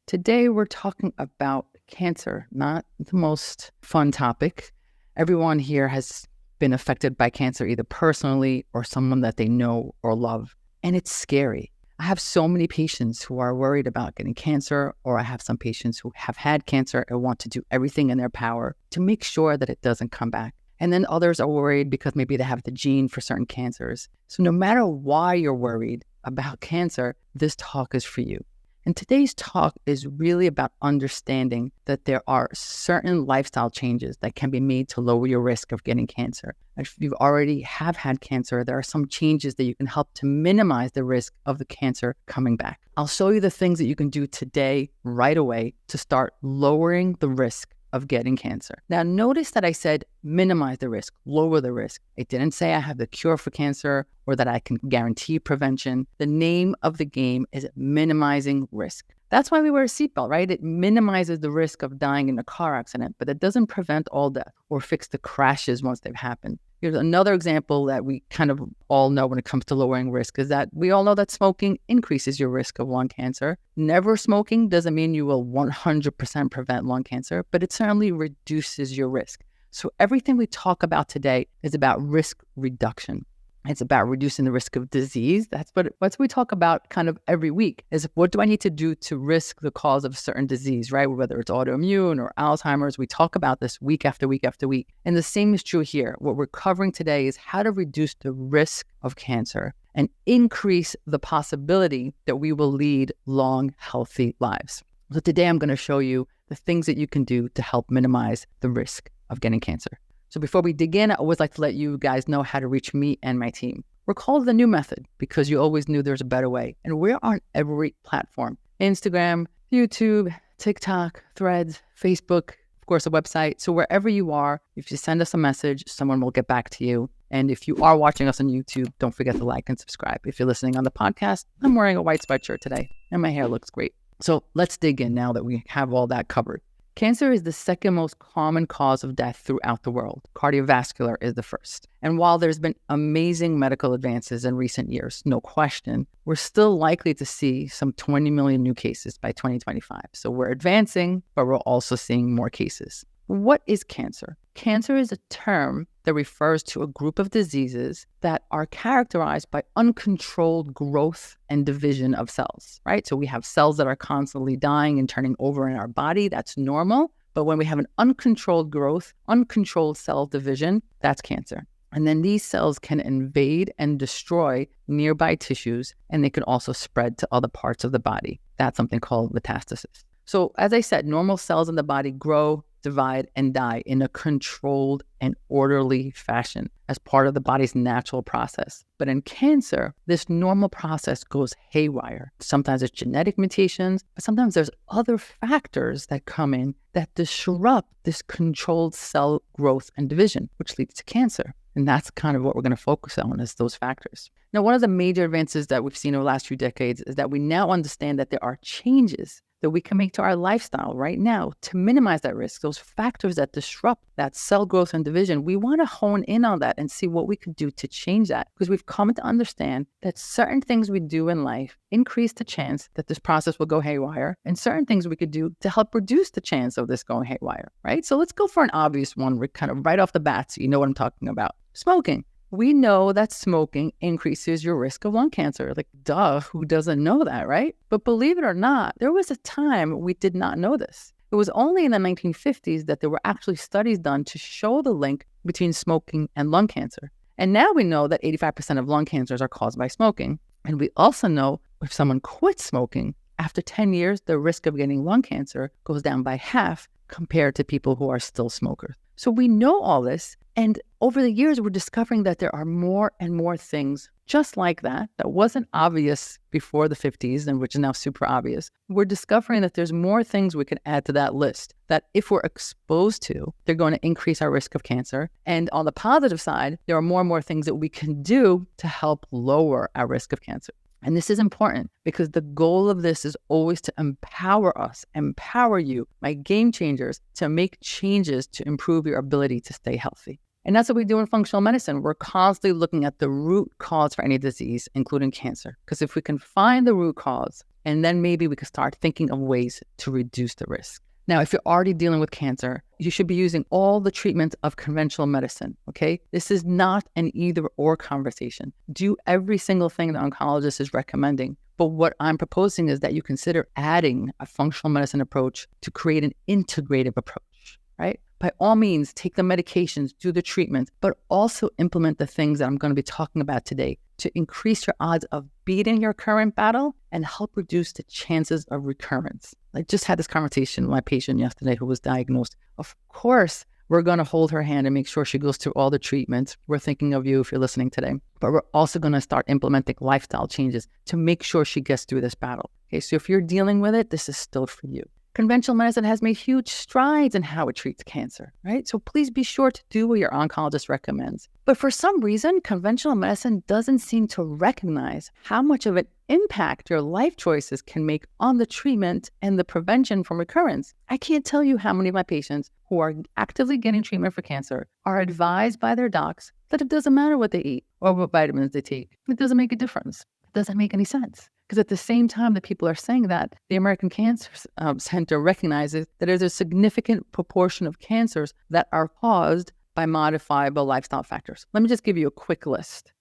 Today, we're talking about cancer, not the most fun topic. Everyone here has been affected by cancer, either personally or someone that they know or love. And it's scary. I have so many patients who are worried about getting cancer, or I have some patients who have had cancer and want to do everything in their power to make sure that it doesn't come back. And then others are worried because maybe they have the gene for certain cancers. So no matter why you're worried about cancer, this talk is for you. And today's talk is really about understanding that there are certain lifestyle changes that can be made to lower your risk of getting cancer. If you already have had cancer, there are some changes that you can help to minimize the risk of the cancer coming back. I'll show you the things that you can do today, right away, to start lowering the risk of getting cancer. Now, notice that I said minimize the risk, lower the risk. It didn't say I have the cure for cancer or that I can guarantee prevention. The name of the game is minimizing risk. That's why we wear a seatbelt, right? It minimizes the risk of dying in a car accident, but it doesn't prevent all death or fix the crashes once they've happened. Here's another example that we kind of all know when it comes to lowering risk is that we all know that smoking increases your risk of lung cancer. Never smoking doesn't mean you will 100% prevent lung cancer, but it certainly reduces your risk. So everything we talk about today is about risk reduction. It's about reducing the risk of disease. That's what we talk about kind of every week is what do I need to do to risk the cause of a certain disease, right? Whether it's autoimmune or Alzheimer's, we talk about this week after week after week. And the same is true here. What we're covering today is how to reduce the risk of cancer and increase the possibility that we will lead long, healthy lives. So today I'm going to show you the things that you can do to help minimize the risk of getting cancer. So before we dig in, I always like to let you guys know how to reach me and my team. We're called The New Method because you always knew there's a better way. And we're on every platform: Instagram, YouTube, TikTok, Threads, Facebook, of course, a website. So wherever you are, if you send us a message, someone will get back to you. And if you are watching us on YouTube, don't forget to like and subscribe. If you're listening on the podcast, I'm wearing a white sweatshirt today and my hair looks great. So let's dig in now that we have all that covered. Cancer is the second most common cause of death throughout the world. Cardiovascular is the first. And while there's been amazing medical advances in recent years, no question, we're still likely to see some 20 million new cases by 2025. So we're advancing, but we're also seeing more cases. What is cancer? Cancer is a term that refers to a group of diseases that are characterized by uncontrolled growth and division of cells, right? So we have cells that are constantly dying and turning over in our body. That's normal. But when we have an uncontrolled growth, uncontrolled cell division, that's cancer. And then these cells can invade and destroy nearby tissues, and they can also spread to other parts of the body. That's something called metastasis. So as I said, normal cells in the body grow, divide, and die in a controlled and orderly fashion as part of the body's natural process. But in cancer, this normal process goes haywire. Sometimes it's genetic mutations, but sometimes there's other factors that come in that disrupt this controlled cell growth and division, which leads to cancer. And that's kind of what we're going to focus on, is those factors. Now, one of the major advances that we've seen over the last few decades is that we now understand that there are changes that we can make to our lifestyle right now to minimize that risk. Those factors that disrupt that cell growth and division, we want to hone in on that and see what we could do to change that, because we've come to understand that certain things we do in life increase the chance that this process will go haywire, and certain things we could do to help reduce the chance of this going haywire, right? So let's go for an obvious one. We're kind of right off the bat, so you know what I'm talking about. Smoking. We know that smoking increases your risk of lung cancer. Like, duh, who doesn't know that, right? But believe it or not, there was a time we did not know this. It was only in the 1950s that there were actually studies done to show the link between smoking and lung cancer. And now we know that 85% of lung cancers are caused by smoking. And we also know if someone quits smoking, after 10 years, the risk of getting lung cancer goes down by half compared to people who are still smokers. So we know all this. And over the years, we're discovering that there are more and more things just like that wasn't obvious before the 50s and which is now super obvious. We're discovering that there's more things we can add to that list that if we're exposed to, they're going to increase our risk of cancer. And on the positive side, there are more and more things that we can do to help lower our risk of cancer. And this is important because the goal of this is always to empower us, empower you, my game changers, to make changes to improve your ability to stay healthy. And that's what we do in functional medicine. We're constantly looking at the root cause for any disease, including cancer. Because if we can find the root cause And then maybe we could start thinking of ways to reduce the risk. Now, if you're already dealing with cancer, you should be using all the treatments of conventional medicine, okay? This is not an either-or conversation. Do every single thing the oncologist is recommending. But what I'm proposing is that you consider adding a functional medicine approach to create an integrative approach, right? By all means, take the medications, do the treatments, but also implement the things that I'm going to be talking about today to increase your odds of beating your current battle and help reduce the chances of recurrence. I just had this conversation with my patient yesterday who was diagnosed. Of course, we're going to hold her hand and make sure she goes through all the treatments. We're thinking of you if you're listening today. But we're also going to start implementing lifestyle changes to make sure she gets through this battle. Okay, so if you're dealing with it, this is still for you. Conventional medicine has made huge strides in how it treats cancer, right? So please be sure to do what your oncologist recommends. But for some reason, conventional medicine doesn't seem to recognize how much of an impact your life choices can make on the treatment and the prevention from recurrence. I can't tell you how many of my patients who are actively getting treatment for cancer are advised by their docs that it doesn't matter what they eat or what vitamins they take. It doesn't make a difference. It doesn't make any sense. Because at the same time that people are saying that, the American Cancer Center recognizes that there's a significant proportion of cancers that are caused by modifiable lifestyle factors. Let me just give you a quick list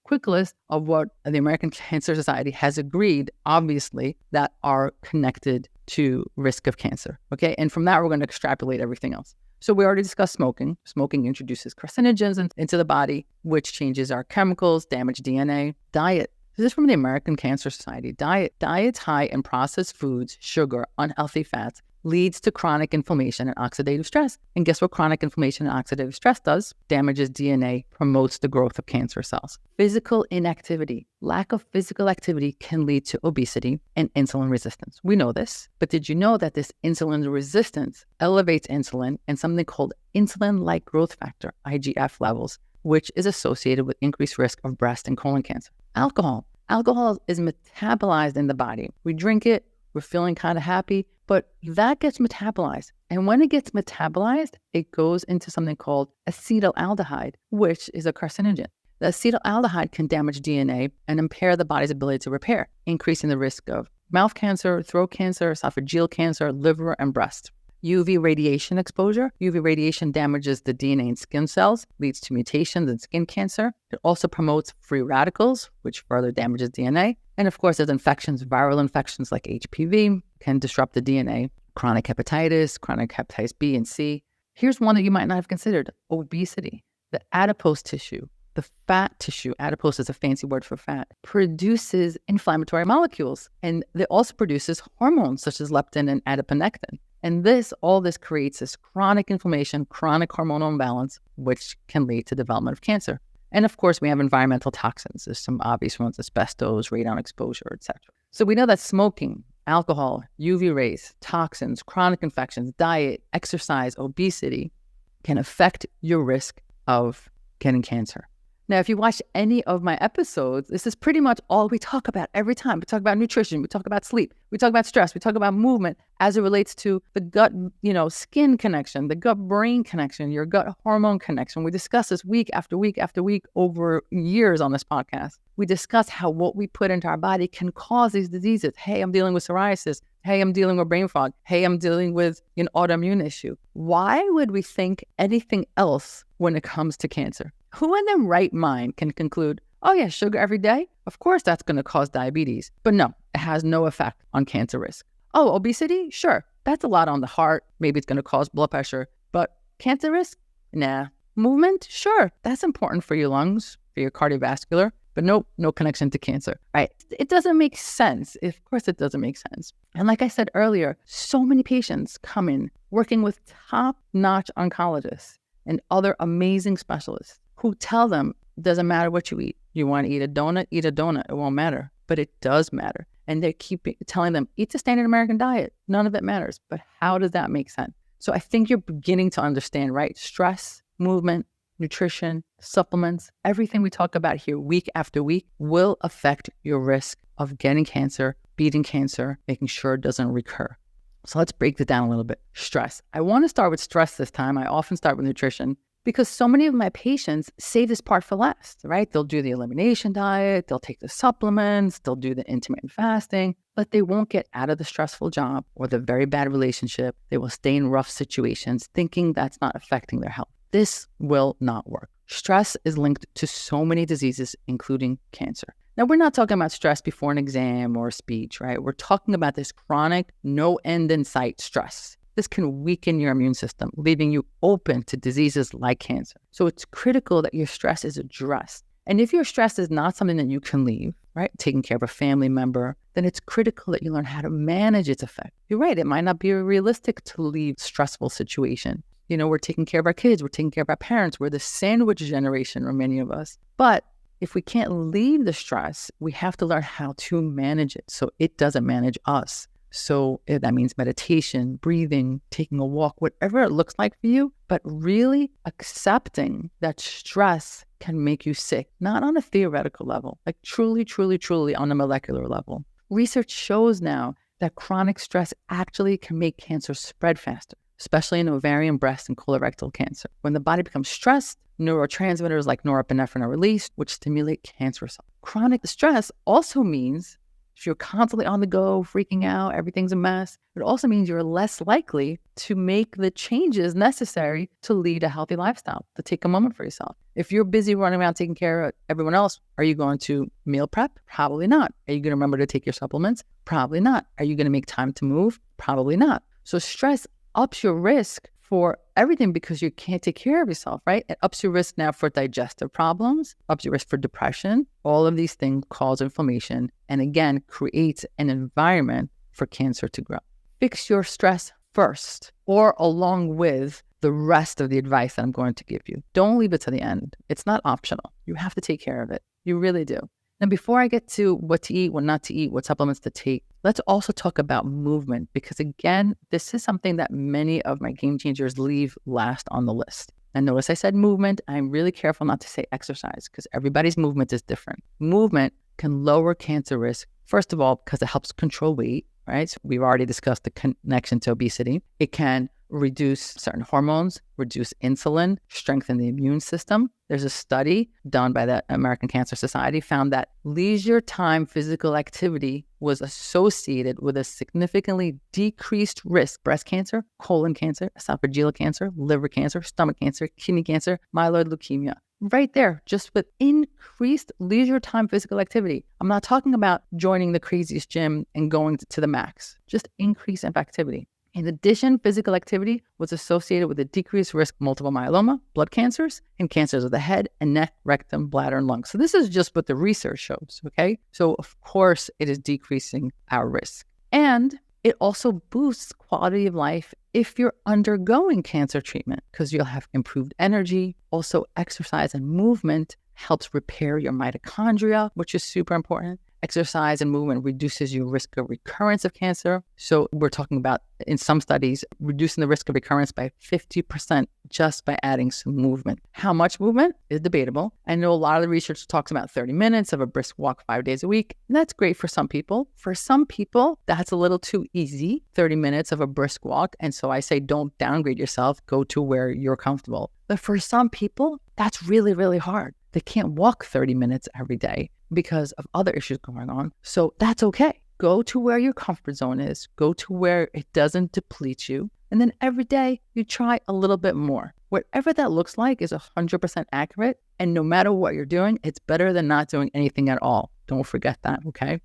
of what the American Cancer Society has agreed, obviously, that are connected to risk of cancer. Okay, and from that, we're going to extrapolate everything else. So we already discussed smoking. Smoking introduces carcinogens into the body, which changes our chemicals, damage DNA. Diet. This is from the American Cancer Society. Diets high in processed foods, sugar, unhealthy fats leads to chronic inflammation and oxidative stress. And guess what chronic inflammation and oxidative stress does? Damages DNA, promotes the growth of cancer cells. Physical inactivity. Lack of physical activity can lead to obesity and insulin resistance. We know this, but did you know that this insulin resistance elevates insulin and something called insulin-like growth factor, IGF levels, which is associated with increased risk of breast and colon cancer. Alcohol is metabolized in the body. We drink it, we're feeling kind of happy, but that gets metabolized. And when it gets metabolized, it goes into something called acetaldehyde, which is a carcinogen. The acetaldehyde can damage DNA and impair the body's ability to repair, increasing the risk of mouth cancer, throat cancer, esophageal cancer, liver, and breast. UV radiation exposure. UV radiation damages the DNA in skin cells, leads to mutations in skin cancer. It also promotes free radicals, which further damages DNA. And of course, there's infections, viral infections like HPV can disrupt the DNA. Chronic hepatitis B and C. Here's one that you might not have considered, obesity. The adipose tissue, the fat tissue, adipose is a fancy word for fat, produces inflammatory molecules. And it also produces hormones such as leptin and adiponectin. And all this creates this chronic inflammation, chronic hormonal imbalance, which can lead to development of cancer. And of course, we have environmental toxins. There's some obvious ones, asbestos, radon exposure, etc. So we know that smoking, alcohol, UV rays, toxins, chronic infections, diet, exercise, obesity can affect your risk of getting cancer. Now, if you watch any of my episodes, this is pretty much all we talk about every time. We talk about nutrition, we talk about sleep, we talk about stress, we talk about movement as it relates to the gut, skin connection, the gut-brain connection, your gut hormone connection. We discuss this week after week after week over years on this podcast. We discuss how what we put into our body can cause these diseases. Hey, I'm dealing with psoriasis. Hey, I'm dealing with brain fog. Hey, I'm dealing with an autoimmune issue. Why would we think anything else when it comes to cancer? Who in their right mind can conclude, oh yeah, sugar every day? Of course that's going to cause diabetes. But no, it has no effect on cancer risk. Oh, obesity? Sure. That's a lot on the heart. Maybe it's going to cause blood pressure. But cancer risk? Nah. Movement? Sure. That's important for your lungs, for your cardiovascular. But nope, no connection to cancer, right? It doesn't make sense. Of course it doesn't make sense. And like I said earlier, so many patients come in working with top-notch oncologists and other amazing specialists who tell them it doesn't matter what you eat. You want to eat a donut, it won't matter. But it does matter. And they keep telling them, eat the standard American diet. None of it matters. But how does that make sense? So I think you're beginning to understand, right? Stress, movement, nutrition, supplements, everything we talk about here week after week will affect your risk of getting cancer, beating cancer, making sure it doesn't recur. So let's break it down a little bit. Stress. I want to start with stress this time. I often start with nutrition because so many of my patients save this part for last, right? They'll do the elimination diet, they'll take the supplements, they'll do the intermittent fasting. but they won't get out of the stressful job or the very bad relationship. They will stay in rough situations thinking that's not affecting their health. This will not work. Stress is linked to so many diseases, including cancer. Now, we're not talking about stress before an exam or a speech, right? We're talking about this chronic, no end in sight stress. This can weaken your immune system, leaving you open to diseases like cancer. So it's critical that your stress is addressed. And if your stress is not something that you can leave, right, taking care of a family member, then it's critical that you learn how to manage its effect. You're right, it might not be realistic to leave a stressful situation. We're taking care of our kids, we're taking care of our parents, we're the sandwich generation for many of us. But if we can't leave the stress, we have to learn how to manage it so it doesn't manage us. So that means meditation, breathing, taking a walk, whatever it looks like for you, but really accepting that stress can make you sick, not on a theoretical level, like truly, truly, truly on a molecular level. Research shows now that chronic stress actually can make cancer spread faster, especially in ovarian, breast, and colorectal cancer. When the body becomes stressed, neurotransmitters like norepinephrine are released, which stimulate cancer cells. Chronic stress also means if you're constantly on the go, freaking out, everything's a mess, it also means you're less likely to make the changes necessary to lead a healthy lifestyle, to take a moment for yourself. If you're busy running around taking care of everyone else, are you going to meal prep? Probably not. Are you going to remember to take your supplements? Probably not. Are you going to make time to move? Probably not. So stress ups your risk for everything because you can't take care of yourself, right? It ups your risk now for digestive problems, ups your risk for depression. All of these things cause inflammation and again, creates an environment for cancer to grow. Fix your stress first or along with the rest of the advice that I'm going to give you. Don't leave it to the end. It's not optional. You have to take care of it. You really do. Now, before I get to what to eat, what not to eat, what supplements to take, let's also talk about movement because, again, this is something that many of my game changers leave last on the list. And notice I said movement. I'm really careful not to say exercise because everybody's movement is different. Movement can lower cancer risk, first of all, because it helps control weight, right? So we've already discussed the connection to obesity. It can reduce certain hormones, reduce insulin, strengthen the immune system. There's a study done by the American Cancer Society found that leisure time physical activity was associated with a significantly decreased risk, breast cancer, colon cancer, esophageal cancer, liver cancer, stomach cancer, kidney cancer, myeloid leukemia. Right there, just with increased leisure time physical activity. I'm not talking about joining the craziest gym and going to the max, just increase of activity. In addition, physical activity was associated with a decreased risk of multiple myeloma, blood cancers, and cancers of the head and neck, rectum, bladder, and lungs. So this is just what the research shows, okay? So of course, it is decreasing our risk. And it also boosts quality of life if you're undergoing cancer treatment because you'll have improved energy. Also, exercise and movement helps repair your mitochondria, which is super important. Exercise and movement reduces your risk of recurrence of cancer. So we're talking about, in some studies, reducing the risk of recurrence by 50% just by adding some movement. How much movement is debatable. I know a lot of the research talks about 30 minutes of a brisk walk 5 days a week. And that's great for some people. For some people, that's a little too easy, 30 minutes of a brisk walk. And so I say, don't downgrade yourself. Go to where you're comfortable. But for some people, that's really, really hard. They can't walk 30 minutes every day because of other issues going on. So that's okay. Go to where your comfort zone is. Go to where it doesn't deplete you. And then every day you try a little bit more. Whatever that looks like is 100% accurate. And no matter what you're doing, it's better than not doing anything at all. Don't forget that, okay?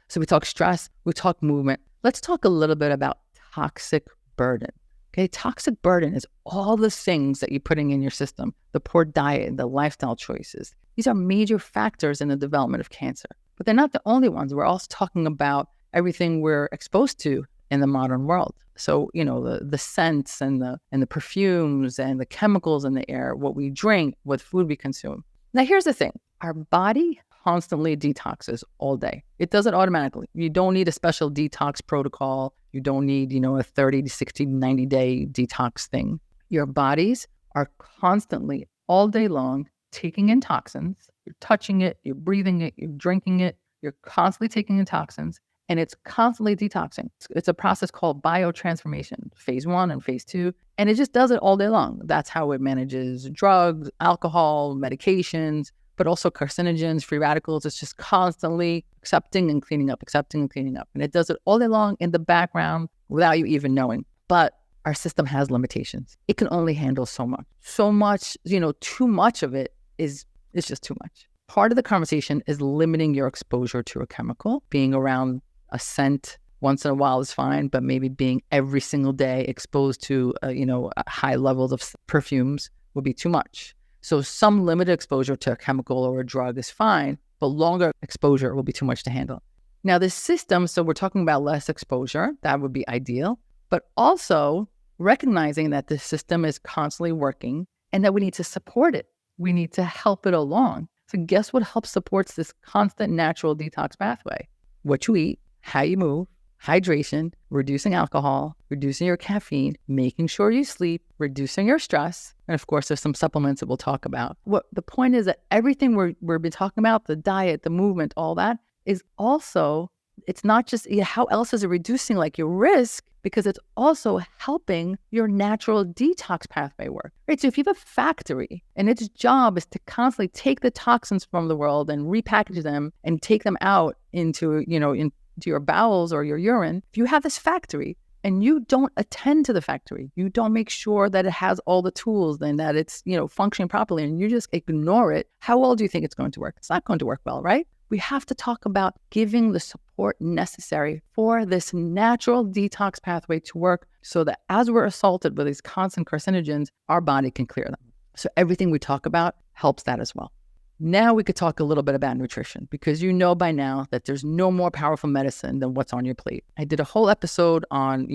So we talk stress, we talk movement. Let's talk a little bit about toxic burden. Okay, toxic burden is all the things that you're putting in your system, the poor diet, the lifestyle choices. These are major factors in the development of cancer, but they're not the only ones. We're also talking about everything we're exposed to in the modern world. So, the scents and the perfumes and the chemicals in the air, what we drink, what food we consume. Now, here's the thing. Our body constantly detoxes all day. It does it automatically. You don't need a special detox protocol. You don't need, a 30 to 60, 90-day detox thing. Your bodies are constantly, all day long, taking in toxins. You're touching it, you're breathing it, you're drinking it. You're constantly taking in toxins, and it's constantly detoxing. It's a process called biotransformation, phase 1 and phase 2, and it just does it all day long. That's how it manages drugs, alcohol, medications, but also carcinogens, free radicals. It's just constantly accepting and cleaning up, accepting and cleaning up. And it does it all day long in the background without you even knowing. But our system has limitations. It can only handle so much. So much, too much of it is just too much. Part of the conversation is limiting your exposure to a chemical. Being around a scent once in a while is fine, but maybe being every single day exposed to, high levels of perfumes would be too much. So some limited exposure to a chemical or a drug is fine, but longer exposure will be too much to handle. Now, this system, so we're talking about less exposure, that would be ideal, but also recognizing that the system is constantly working and that we need to support it. We need to help it along. So guess what helps supports this constant natural detox pathway? What you eat, how you move, hydration, reducing alcohol, reducing your caffeine, making sure you sleep, reducing your stress. And of course, there's some supplements that we'll talk about. What the point is that everything we've been talking about, the diet, the movement, all that is also, it's not just how else is it reducing like your risk, because it's also helping your natural detox pathway work, right? So if you have a factory and its job is to constantly take the toxins from the world and repackage them and take them out into your bowels or your urine, if you have this factory and you don't attend to the factory, you don't make sure that it has all the tools and that it's, functioning properly, and you just ignore it, how well do you think it's going to work? It's not going to work well, right? We have to talk about giving the support necessary for this natural detox pathway to work so that as we're assaulted with these constant carcinogens, our body can clear them. So everything we talk about helps that as well. Now we could talk a little bit about nutrition, because you know by now that there's no more powerful medicine than what's on your plate. I did a whole episode on,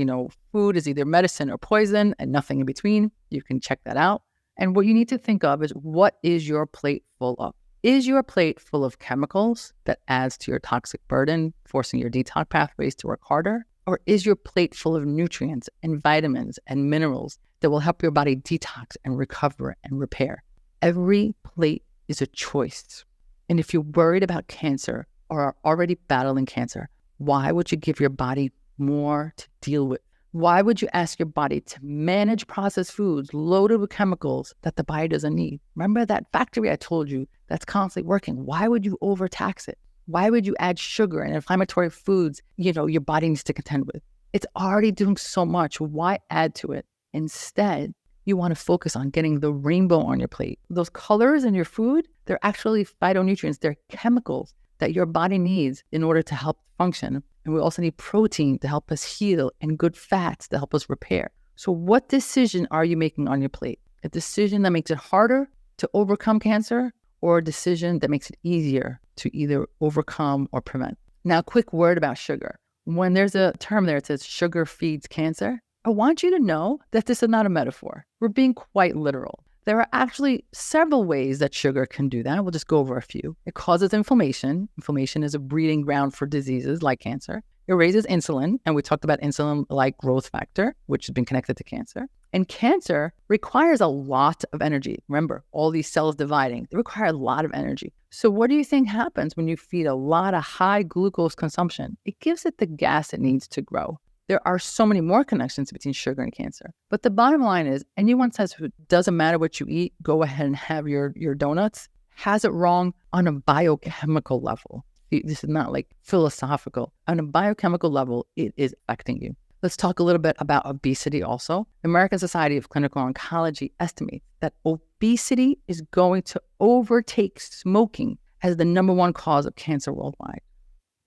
food is either medicine or poison and nothing in between. You can check that out. And what you need to think of is, what is your plate full of? Is your plate full of chemicals that adds to your toxic burden, forcing your detox pathways to work harder? Or is your plate full of nutrients and vitamins and minerals that will help your body detox and recover and repair? Every plate is a choice. And if you're worried about cancer or are already battling cancer, why would you give your body more to deal with? Why would you ask your body to manage processed foods loaded with chemicals that the body doesn't need? Remember that factory I told you that's constantly working? Why would you overtax it? Why would you add sugar and inflammatory foods, your body needs to contend with? It's already doing so much. Why add to it? Instead, you want to focus on getting the rainbow on your plate. Those colors in your food, they're actually phytonutrients. They're chemicals that your body needs in order to help function. And we also need protein to help us heal and good fats to help us repair. So what decision are you making on your plate? A decision that makes it harder to overcome cancer, or a decision that makes it easier to either overcome or prevent? Now, a quick word about sugar. When there's a term there, it says sugar feeds cancer. I want you to know that this is not a metaphor. We're being quite literal. There are actually several ways that sugar can do that. We'll just go over a few. It causes inflammation. Inflammation is a breeding ground for diseases like cancer. It raises insulin, and we talked about insulin like growth factor, which has been connected to cancer. And cancer requires a lot of energy. Remember, all these cells dividing, they require a lot of energy. So what do you think happens when you feed a lot of high glucose consumption? It gives it the gas it needs to grow. There are so many more connections between sugar and cancer. But the bottom line is, anyone says it doesn't matter what you eat, go ahead and have your donuts, has it wrong on a biochemical level. This is not like philosophical. On a biochemical level, it is affecting you. Let's talk a little bit about obesity also. The American Society of Clinical Oncology estimates that obesity is going to overtake smoking as the number one cause of cancer worldwide.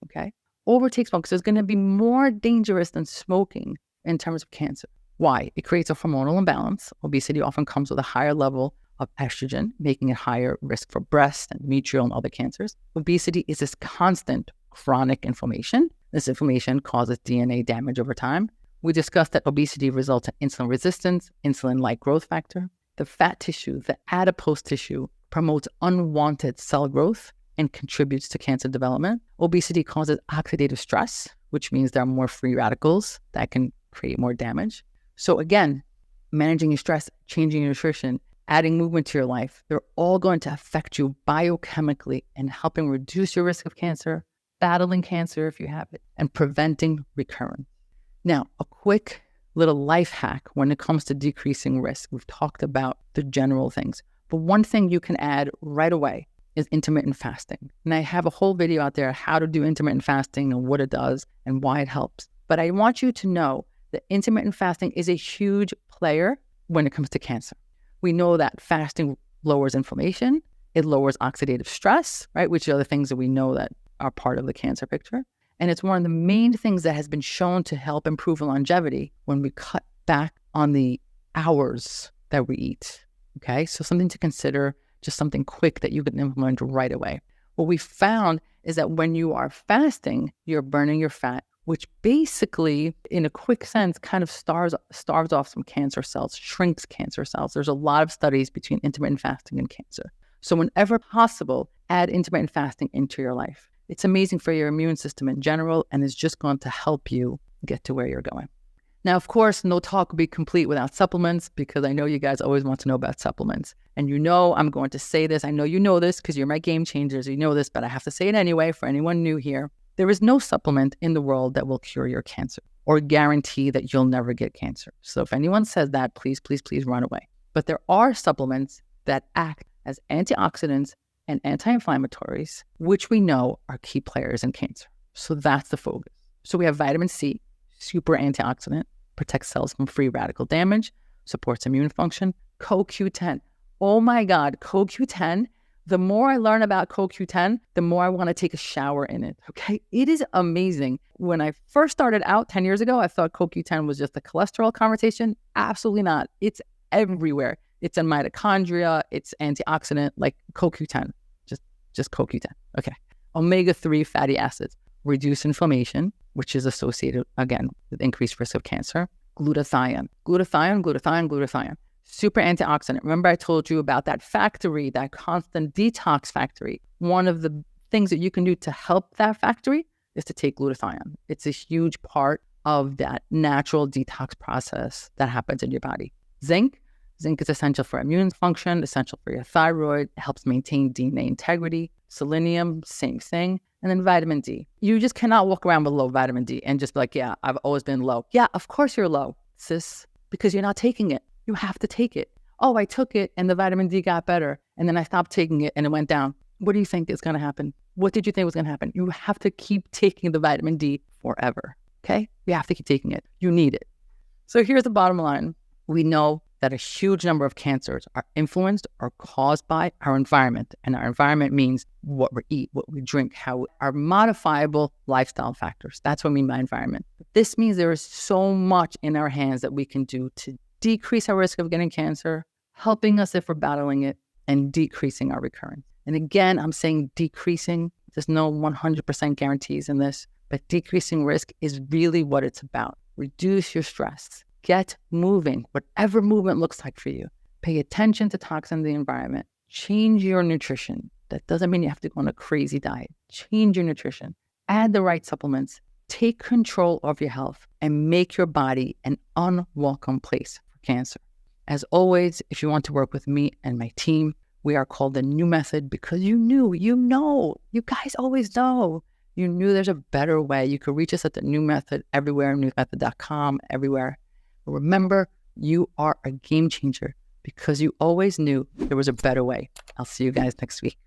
Okay? Overtake smoking. So it's going to be more dangerous than smoking in terms of cancer. Why? It creates a hormonal imbalance. Obesity often comes with a higher level of estrogen, making it higher risk for breast, endometrial, and other cancers. Obesity is this constant chronic inflammation. This inflammation causes DNA damage over time. We discussed that obesity results in insulin resistance, insulin-like growth factor. The fat tissue, the adipose tissue, promotes unwanted cell growth and contributes to cancer development. Obesity causes oxidative stress, which means there are more free radicals that can create more damage. So again, managing your stress, changing your nutrition, adding movement to your life, they're all going to affect you biochemically and helping reduce your risk of cancer, battling cancer if you have it, and preventing recurrence. Now, a quick little life hack when it comes to decreasing risk. We've talked about the general things, but one thing you can add right away is intermittent fasting. And I have a whole video out there how to do intermittent fasting and what it does and why it helps. But I want you to know that intermittent fasting is a huge player when it comes to cancer. We know that fasting lowers inflammation. It lowers oxidative stress, right? Which are the things that we know that are part of the cancer picture. And it's one of the main things that has been shown to help improve longevity when we cut back on the hours that we eat. Okay, so something to consider, just something quick that you can implement right away. What we found is that when you are fasting, you're burning your fat, which basically, in a quick sense, kind of starves off some cancer cells, shrinks cancer cells. There's a lot of studies between intermittent fasting and cancer. So whenever possible, add intermittent fasting into your life. It's amazing for your immune system in general, and is just going to help you get to where you're going. Now, of course, no talk will be complete without supplements, because I know you guys always want to know about supplements. And you know I'm going to say this. I know you know this because you're my game changers. You know this, but I have to say it anyway for anyone new here. There is no supplement in the world that will cure your cancer or guarantee that you'll never get cancer. So if anyone says that, please, please, please run away. But there are supplements that act as antioxidants and anti-inflammatories, which we know are key players in cancer. So that's the focus. So we have vitamin C, super antioxidant, protects cells from free radical damage, supports immune function. CoQ10. Oh my God, CoQ10. The more I learn about CoQ10, the more I want to take a shower in it. Okay. It is amazing. When I first started out 10 years ago, I thought CoQ10 was just a cholesterol conversation. Absolutely not. It's everywhere. It's in mitochondria. It's antioxidant, like CoQ10, just CoQ10. Okay. Omega-3 fatty acids reduce inflammation, which is associated, again, with increased risk of cancer. Glutathione. Super antioxidant. Remember I told you about that factory, that constant detox factory. One of the things that you can do to help that factory is to take glutathione. It's a huge part of that natural detox process that happens in your body. Zinc. Zinc is essential for immune function, essential for your thyroid, helps maintain DNA integrity. Selenium, same thing. And then vitamin D. You just cannot walk around with low vitamin D and just be like, yeah, I've always been low. Yeah, of course you're low, sis, because you're not taking it. You have to take it. Oh, I took it and the vitamin D got better. And then I stopped taking it and it went down. What do you think is going to happen? What did you think was going to happen? You have to keep taking the vitamin D forever. Okay? You have to keep taking it. You need it. So here's the bottom line. We know that a huge number of cancers are influenced or caused by our environment. And our environment means what we eat, what we drink, how our modifiable lifestyle factors. That's what I mean by environment. This means there is so much in our hands that we can do to decrease our risk of getting cancer, helping us if we're battling it, and decreasing our recurrence. And again, I'm saying decreasing. There's no 100% guarantees in this, but decreasing risk is really what it's about. Reduce your stress. Get moving, whatever movement looks like for you. Pay attention to toxins in the environment. Change your nutrition. That doesn't mean you have to go on a crazy diet. Change your nutrition. Add the right supplements. Take control of your health and make your body an unwelcome place for cancer. As always, if you want to work with me and my team, we are called the New Method because you guys always know. You knew there's a better way. You could reach us at the New Method everywhere, newmethod.com, everywhere. Remember, you are a game changer because you always knew there was a better way. I'll see you guys next week.